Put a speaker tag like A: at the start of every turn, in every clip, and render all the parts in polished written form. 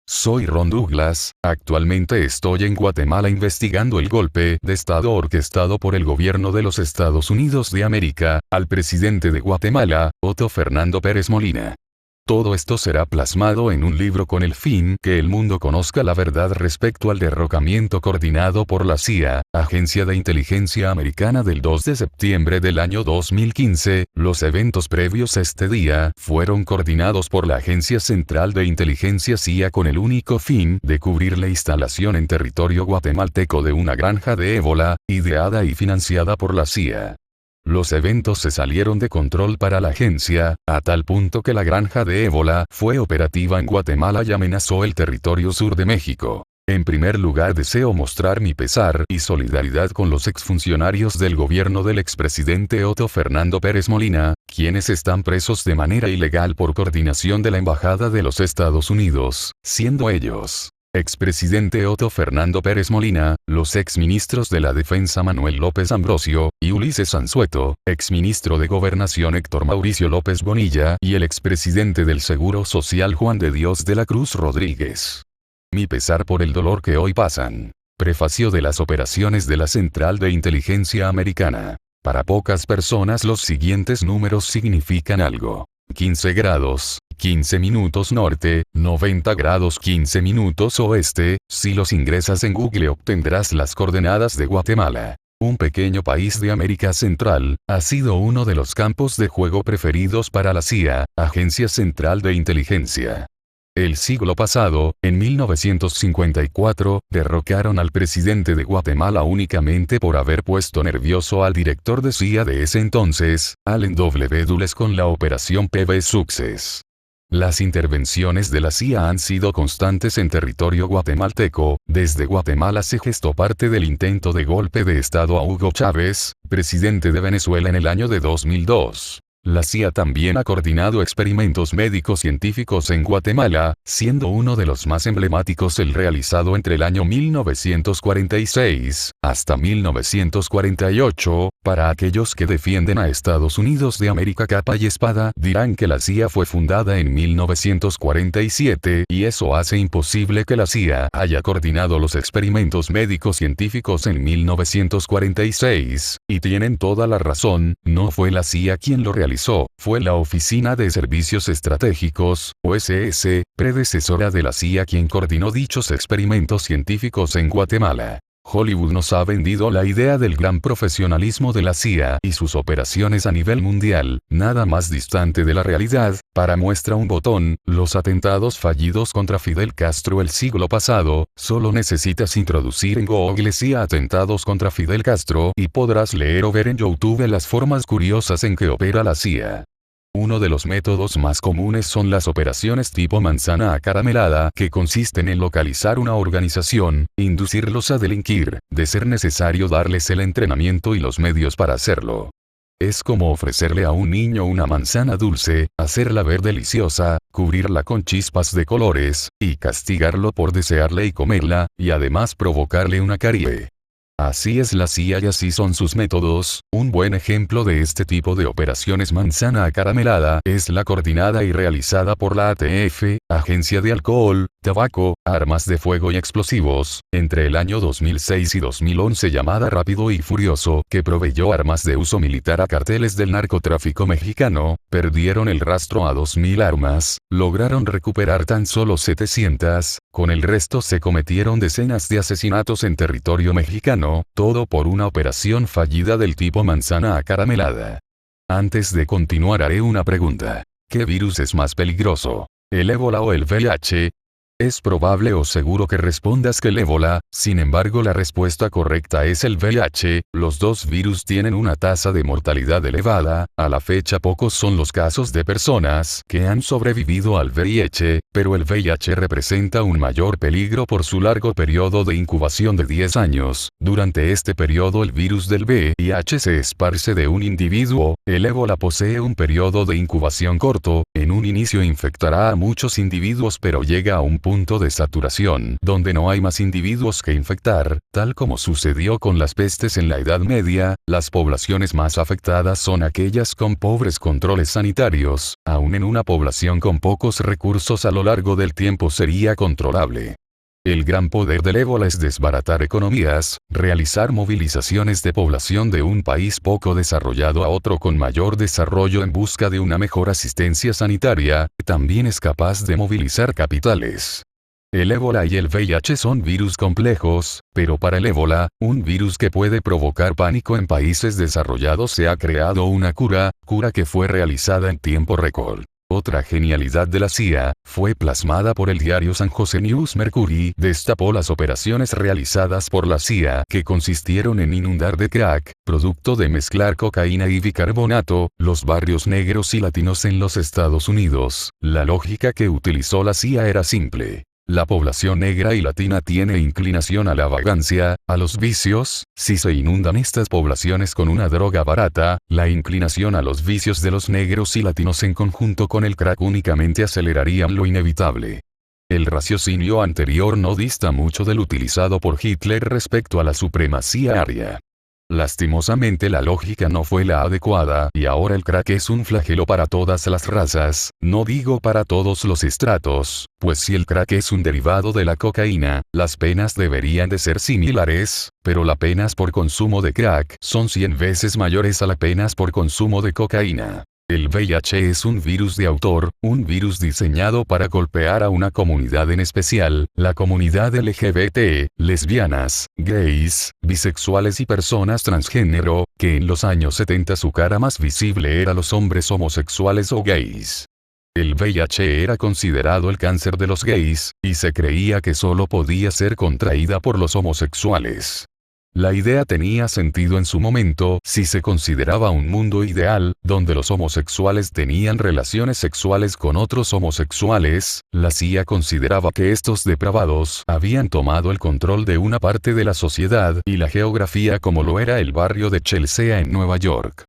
A: Soy Ron Douglas, actualmente estoy en Guatemala investigando el golpe de Estado orquestado por el gobierno de los Estados Unidos de América, al presidente de Guatemala, Otto Fernando Pérez Molina. Todo esto será plasmado en un libro con el fin que el mundo conozca la verdad respecto al derrocamiento coordinado por la CIA, Agencia de Inteligencia Americana del 2 de septiembre del año 2015. Los eventos previos a este día fueron coordinados por la Agencia Central de Inteligencia CIA con el único fin de cubrir la instalación en territorio guatemalteco de una granja de ébola, ideada y financiada por la CIA. Los eventos se salieron de control para la agencia, a tal punto que la granja de ébola fue operativa en Guatemala y amenazó el territorio sur de México. En primer lugar, deseo mostrar mi pesar y solidaridad con los exfuncionarios del gobierno del expresidente Otto Fernando Pérez Molina, quienes están presos de manera ilegal por coordinación de la Embajada de los Estados Unidos, siendo ellos: expresidente Otto Fernando Pérez Molina, los exministros de la Defensa Manuel López Ambrosio y Ulises Anzueto, exministro de Gobernación Héctor Mauricio López Bonilla y el expresidente del Seguro Social Juan de Dios de la Cruz Rodríguez. Mi pesar por el dolor que hoy pasan. Prefacio de las operaciones de la Central de Inteligencia Americana. Para pocas personas los siguientes números significan algo. 15 grados, 15 minutos norte, 90 grados 15 minutos oeste. Si los ingresas en Google obtendrás las coordenadas de Guatemala. Un pequeño país de América Central, ha sido uno de los campos de juego preferidos para la CIA, Agencia Central de Inteligencia. El siglo pasado, en 1954, derrocaron al presidente de Guatemala únicamente por haber puesto nervioso al director de CIA de ese entonces, Allen W. Dulles, con la operación PB Success. Las intervenciones de la CIA han sido constantes en territorio guatemalteco. Desde Guatemala se gestó parte del intento de golpe de Estado a Hugo Chávez, presidente de Venezuela, en el año de 2002. La CIA también ha coordinado experimentos médico-científicos en Guatemala, siendo uno de los más emblemáticos el realizado entre el año 1946 hasta 1948. Para aquellos que defienden a Estados Unidos de América capa y espada, dirán que la CIA fue fundada en 1947 y eso hace imposible que la CIA haya coordinado los experimentos médico-científicos en 1946, y tienen toda la razón. No fue la CIA quien lo realizó, fue la Oficina de Servicios Estratégicos, OSS, predecesora de la CIA, quien coordinó dichos experimentos científicos en Guatemala. Hollywood nos ha vendido la idea del gran profesionalismo de la CIA y sus operaciones a nivel mundial, nada más distante de la realidad. Para muestra un botón, los atentados fallidos contra Fidel Castro el siglo pasado. Solo necesitas introducir en Google CIA atentados contra Fidel Castro y podrás leer o ver en YouTube las formas curiosas en que opera la CIA. Uno de los métodos más comunes son las operaciones tipo manzana acaramelada, que consisten en localizar una organización, inducirlos a delinquir, de ser necesario darles el entrenamiento y los medios para hacerlo. Es como ofrecerle a un niño una manzana dulce, hacerla ver deliciosa, cubrirla con chispas de colores, y castigarlo por desearle y comerla, y además provocarle una carie. Así es la CIA y así son sus métodos. Un buen ejemplo de este tipo de operaciones manzana acaramelada es la coordinada y realizada por la ATF, Agencia de Alcohol, Tabaco, Armas de Fuego y Explosivos, entre el año 2006 y 2011, llamada Rápido y Furioso, que proveyó armas de uso militar a carteles del narcotráfico mexicano. Perdieron el rastro a 2.000 armas, lograron recuperar tan solo 700, con el resto se cometieron decenas de asesinatos en territorio mexicano, todo por una operación fallida del tipo manzana acaramelada. Antes de continuar haré una pregunta. ¿Qué virus es más peligroso? ¿El ébola o el VIH? Es probable o seguro que respondas que el ébola, sin embargo la respuesta correcta es el VIH. Los dos virus tienen una tasa de mortalidad elevada. A la fecha pocos son los casos de personas que han sobrevivido al VIH, pero el VIH representa un mayor peligro por su largo periodo de incubación de 10 años. Durante este periodo el virus del VIH se esparce de un individuo. El ébola posee un periodo de incubación corto. En un inicio infectará a muchos individuos, pero llega a un punto de saturación, donde no hay más individuos que infectar, tal como sucedió con las pestes en la Edad Media. Las poblaciones más afectadas son aquellas con pobres controles sanitarios. Aún en una población con pocos recursos a lo lo largo del tiempo sería controlable. El gran poder del ébola es desbaratar economías, realizar movilizaciones de población de un país poco desarrollado a otro con mayor desarrollo en busca de una mejor asistencia sanitaria, también es capaz de movilizar capitales. El ébola y el VIH son virus complejos, pero para el ébola, un virus que puede provocar pánico en países desarrollados, se ha creado una cura que fue realizada en tiempo récord. Otra genialidad de la CIA, fue plasmada por el diario San Jose News Mercury, destapó las operaciones realizadas por la CIA que consistieron en inundar de crack, producto de mezclar cocaína y bicarbonato, los barrios negros y latinos en los Estados Unidos. La lógica que utilizó la CIA era simple. La población negra y latina tiene inclinación a la vagancia, a los vicios. Si se inundan estas poblaciones con una droga barata, la inclinación a los vicios de los negros y latinos en conjunto con el crack únicamente acelerarían lo inevitable. El raciocinio anterior no dista mucho del utilizado por Hitler respecto a la supremacía aria. Lastimosamente la lógica no fue la adecuada y ahora el crack es un flagelo para todas las razas, no digo para todos los estratos, pues si el crack es un derivado de la cocaína, las penas deberían de ser similares, pero las penas por consumo de crack son 100 veces mayores a las penas por consumo de cocaína. El VIH es un virus de autor, un virus diseñado para golpear a una comunidad en especial, la comunidad LGBT, lesbianas, gays, bisexuales y personas transgénero, que en los años 70 su cara más visible era los hombres homosexuales o gays. El VIH era considerado el cáncer de los gays, y se creía que solo podía ser contraída por los homosexuales. La idea tenía sentido en su momento si se consideraba un mundo ideal, donde los homosexuales tenían relaciones sexuales con otros homosexuales. La CIA consideraba que estos depravados habían tomado el control de una parte de la sociedad y la geografía, como lo era el barrio de Chelsea en Nueva York.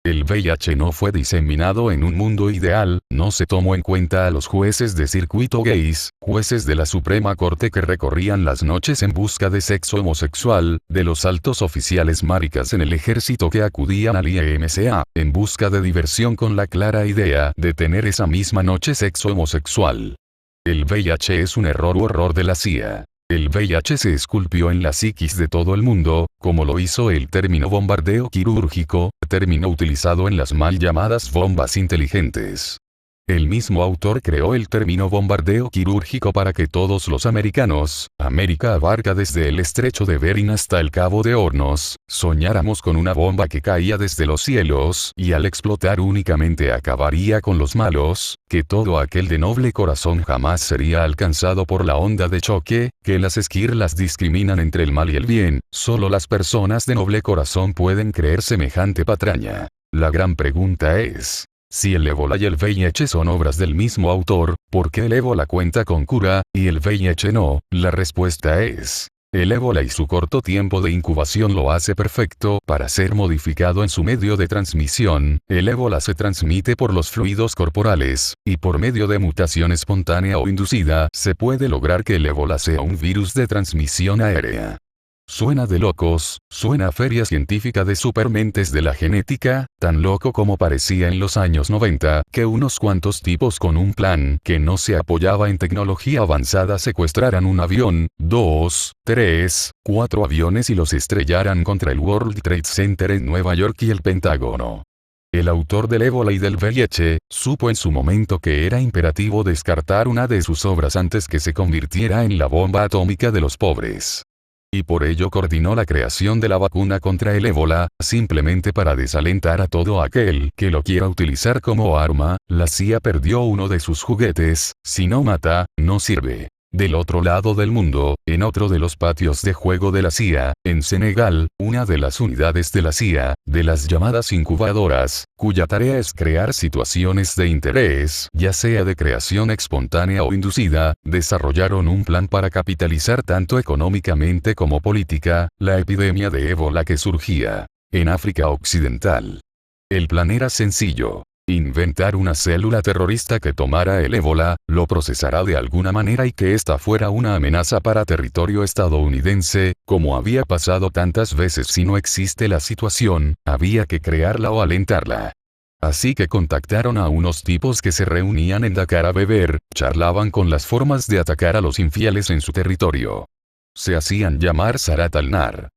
A: El VIH no fue diseminado en un mundo ideal, no se tomó en cuenta a los jueces de circuito gays, jueces de la Suprema Corte que recorrían las noches en busca de sexo homosexual, de los altos oficiales maricas en el ejército que acudían al IMCA, en busca de diversión con la clara idea de tener esa misma noche sexo homosexual. El VIH es un error u horror de la CIA. El VIH se esculpió en la psiquis de todo el mundo, como lo hizo el término bombardeo quirúrgico, término utilizado en las mal llamadas bombas inteligentes. El mismo autor creó el término bombardeo quirúrgico para que todos los americanos, América abarca desde el estrecho de Bering hasta el Cabo de Hornos, soñáramos con una bomba que caía desde los cielos y al explotar únicamente acabaría con los malos, que todo aquel de noble corazón jamás sería alcanzado por la onda de choque, que las esquirlas discriminan entre el mal y el bien, solo las personas de noble corazón pueden creer semejante patraña. La gran pregunta es: si el ébola y el VIH son obras del mismo autor, ¿por qué el ébola cuenta con cura, y el VIH no? La respuesta es: el ébola y su corto tiempo de incubación lo hace perfecto para ser modificado en su medio de transmisión. El ébola se transmite por los fluidos corporales, y por medio de mutación espontánea o inducida, se puede lograr que el ébola sea un virus de transmisión aérea. Suena de locos, suena a feria científica de supermentes de la genética, tan loco como parecía en los años 90, que unos cuantos tipos con un plan que no se apoyaba en tecnología avanzada secuestraran un avión, 2, 3, 4 aviones y los estrellaran contra el World Trade Center en Nueva York y el Pentágono. El autor del ébola y del VIH, supo en su momento que era imperativo descartar una de sus obras antes que se convirtiera en la bomba atómica de los pobres. Y por ello coordinó la creación de la vacuna contra el ébola, simplemente para desalentar a todo aquel que lo quiera utilizar como arma. La CIA perdió uno de sus juguetes, si no mata, no sirve. Del otro lado del mundo, en otro de los patios de juego de la CIA, en Senegal, una de las unidades de la CIA, de las llamadas incubadoras, cuya tarea es crear situaciones de interés, ya sea de creación espontánea o inducida, desarrollaron un plan para capitalizar tanto económicamente como política, la epidemia de ébola que surgía en África Occidental. El plan era sencillo: inventar una célula terrorista que tomara el ébola, lo procesara de alguna manera y que ésta fuera una amenaza para territorio estadounidense, como había pasado tantas veces. Si no existe la situación, había que crearla o alentarla. Así que contactaron a unos tipos que se reunían en Dakar a beber, charlaban con las formas de atacar a los infieles en su territorio. Se hacían llamar Zarat al-Nar.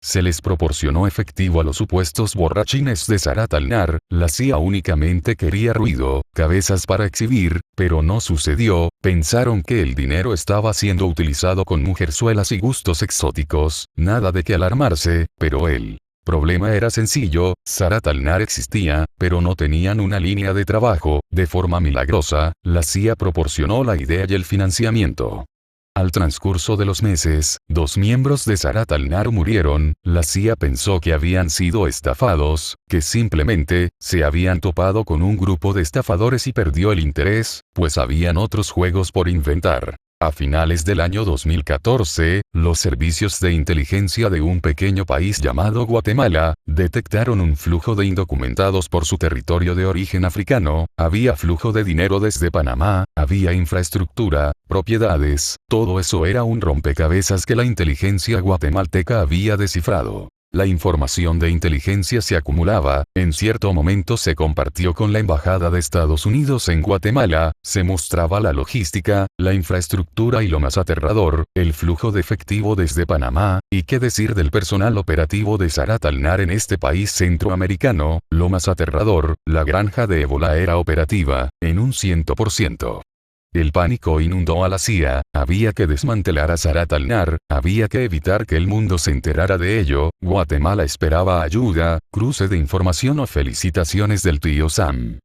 A: Se les proporcionó efectivo a los supuestos borrachines de Zarat al-Nar, la CIA únicamente quería ruido, cabezas para exhibir, pero no sucedió, pensaron que el dinero estaba siendo utilizado con mujerzuelas y gustos exóticos, nada de que alarmarse, pero el problema era sencillo, Zarat al-Nar existía, pero no tenían una línea de trabajo, de forma milagrosa, la CIA proporcionó la idea y el financiamiento. Al transcurso de los meses, 2 miembros de Zarat al-Nar murieron, la CIA pensó que habían sido estafados, que simplemente, se habían topado con un grupo de estafadores y perdió el interés, pues habían otros juegos por inventar. A finales del año 2014, los servicios de inteligencia de un pequeño país llamado Guatemala, detectaron un flujo de indocumentados por su territorio de origen africano, había flujo de dinero desde Panamá, había infraestructura, propiedades, todo eso era un rompecabezas que la inteligencia guatemalteca había descifrado. La información de inteligencia se acumulaba, en cierto momento se compartió con la Embajada de Estados Unidos en Guatemala, se mostraba la logística, la infraestructura y lo más aterrador, el flujo de efectivo desde Panamá, y qué decir del personal operativo de Zarat al-Nar en este país centroamericano, lo más aterrador, la granja de ébola era operativa, en un 100%. El pánico inundó a la CIA, había que desmantelar a Zarat al-Nar, había que evitar que el mundo se enterara de ello, Guatemala esperaba ayuda, cruce de información o felicitaciones del tío Sam.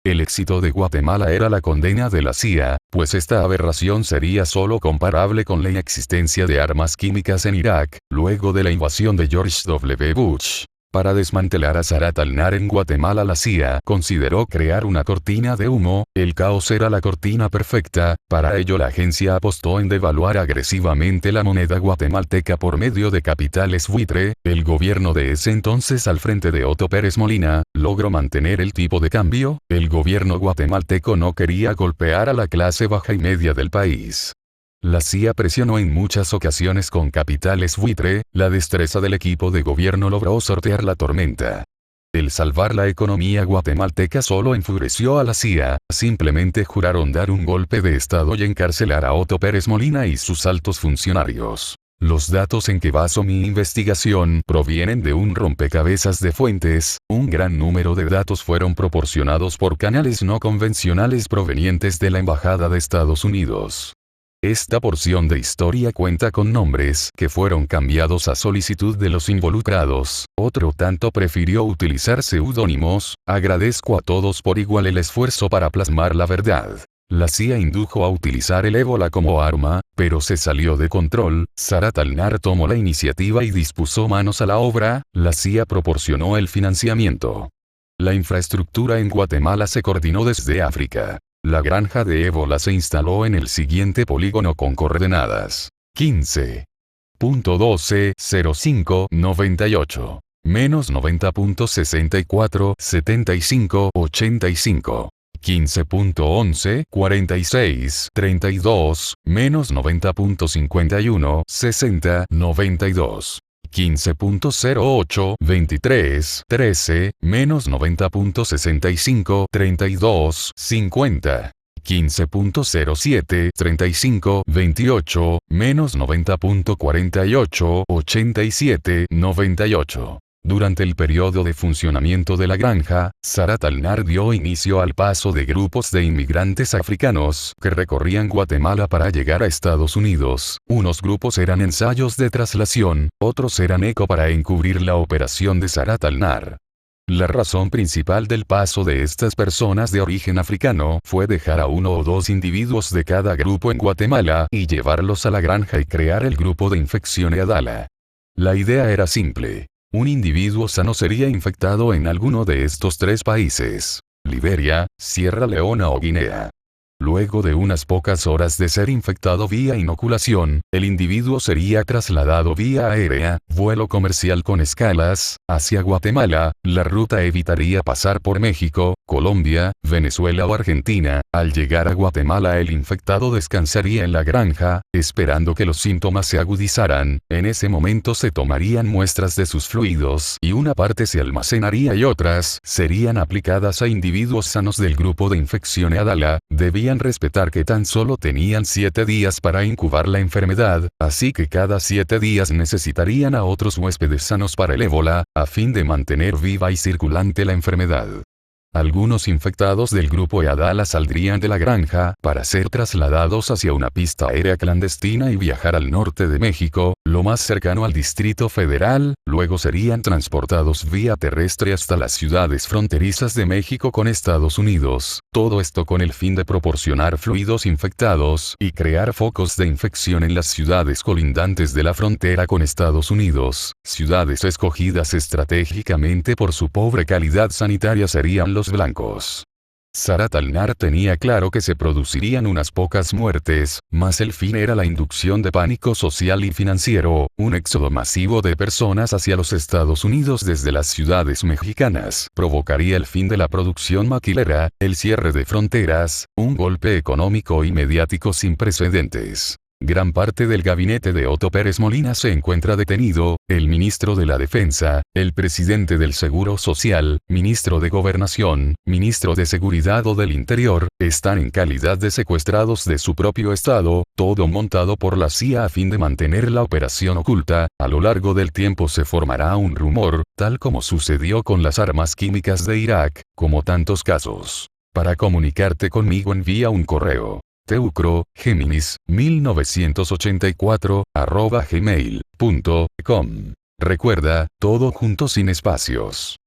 A: El éxito de Guatemala era la condena de la CIA, pues esta aberración sería solo comparable con la inexistencia de armas químicas en Irak, luego de la invasión de George W. Bush. Para desmantelar a Zarat al-Nar en Guatemala la CIA consideró crear una cortina de humo, el caos era la cortina perfecta, para ello la agencia apostó en devaluar agresivamente la moneda guatemalteca por medio de capitales buitre, el gobierno de ese entonces al frente de Otto Pérez Molina, logró mantener el tipo de cambio, el gobierno guatemalteco no quería golpear a la clase baja y media del país. La CIA presionó en muchas ocasiones con capitales buitre, la destreza del equipo de gobierno logró sortear la tormenta. El salvar la economía guatemalteca solo enfureció a la CIA, simplemente juraron dar un golpe de estado y encarcelar a Otto Pérez Molina y sus altos funcionarios. Los datos en que baso mi investigación provienen de un rompecabezas de fuentes, un gran número de datos fueron proporcionados por canales no convencionales provenientes de la Embajada de Estados Unidos. Esta porción de historia cuenta con nombres que fueron cambiados a solicitud de los involucrados, otro tanto prefirió utilizar seudónimos, agradezco a todos por igual el esfuerzo para plasmar la verdad. La CIA indujo a utilizar el ébola como arma, pero se salió de control, Zarat al-Nar tomó la iniciativa y dispuso manos a la obra, la CIA proporcionó el financiamiento. La infraestructura en Guatemala se coordinó desde África. La granja de ébola se instaló en el siguiente polígono con coordenadas 15.120598, menos 90.64 75 85. 15.11 46 32, menos 90.51 60 92. 15.08 23 13, menos 90.65 32 50. 15.07 35 28, menos 90.48 87 98. Durante el periodo de funcionamiento de la granja, Zarat al-Nar dio inicio al paso de grupos de inmigrantes africanos que recorrían Guatemala para llegar a Estados Unidos. Unos grupos eran ensayos de traslación, otros eran eco para encubrir la operación de Zarat al-Nar. La razón principal del paso de estas personas de origen africano fue dejar a 1 o 2 individuos de cada grupo en Guatemala y llevarlos a la granja y crear el grupo de infección Adala. La idea era simple. Un individuo sano sería infectado en alguno de estos 3 países: Liberia, Sierra Leona o Guinea. Luego de unas pocas horas de ser infectado vía inoculación, el individuo sería trasladado vía aérea, vuelo comercial con escalas, hacia Guatemala. La ruta evitaría pasar por México, Colombia, Venezuela o Argentina. Al llegar a Guatemala el infectado descansaría en la granja, esperando que los síntomas se agudizaran. En ese momento se tomarían muestras de sus fluidos y una parte se almacenaría y otras serían aplicadas a individuos sanos del grupo de infección Adala. Debían respetar que tan solo tenían 7 días para incubar la enfermedad, así que cada 7 días necesitarían a otros huéspedes sanos para el ébola, a fin de mantener viva y circulante la enfermedad. Algunos infectados del grupo Adala saldrían de la granja para ser trasladados hacia una pista aérea clandestina y viajar al norte de México, lo más cercano al Distrito Federal. Luego serían transportados vía terrestre hasta las ciudades fronterizas de México con Estados Unidos. Todo esto con el fin de proporcionar fluidos infectados y crear focos de infección en las ciudades colindantes de la frontera con Estados Unidos. Ciudades escogidas estratégicamente por su pobre calidad sanitaria serían los blancos. Sarat al-Nar tenía claro que se producirían unas pocas muertes, mas el fin era la inducción de pánico social y financiero, un éxodo masivo de personas hacia los Estados Unidos desde las ciudades mexicanas. Provocaría el fin de la producción maquilera, el cierre de fronteras, un golpe económico y mediático sin precedentes. Gran parte del gabinete de Otto Pérez Molina se encuentra detenido, el ministro de la Defensa, el presidente del Seguro Social, ministro de Gobernación, ministro de Seguridad o del Interior, están en calidad de secuestrados de su propio estado, todo montado por la CIA a fin de mantener la operación oculta. A lo largo del tiempo se formará un rumor, tal como sucedió con las armas químicas de Irak, como tantos casos. Para comunicarte conmigo envía un correo. teucro.géminis1984@gmail.com. Recuerda, todo junto sin espacios.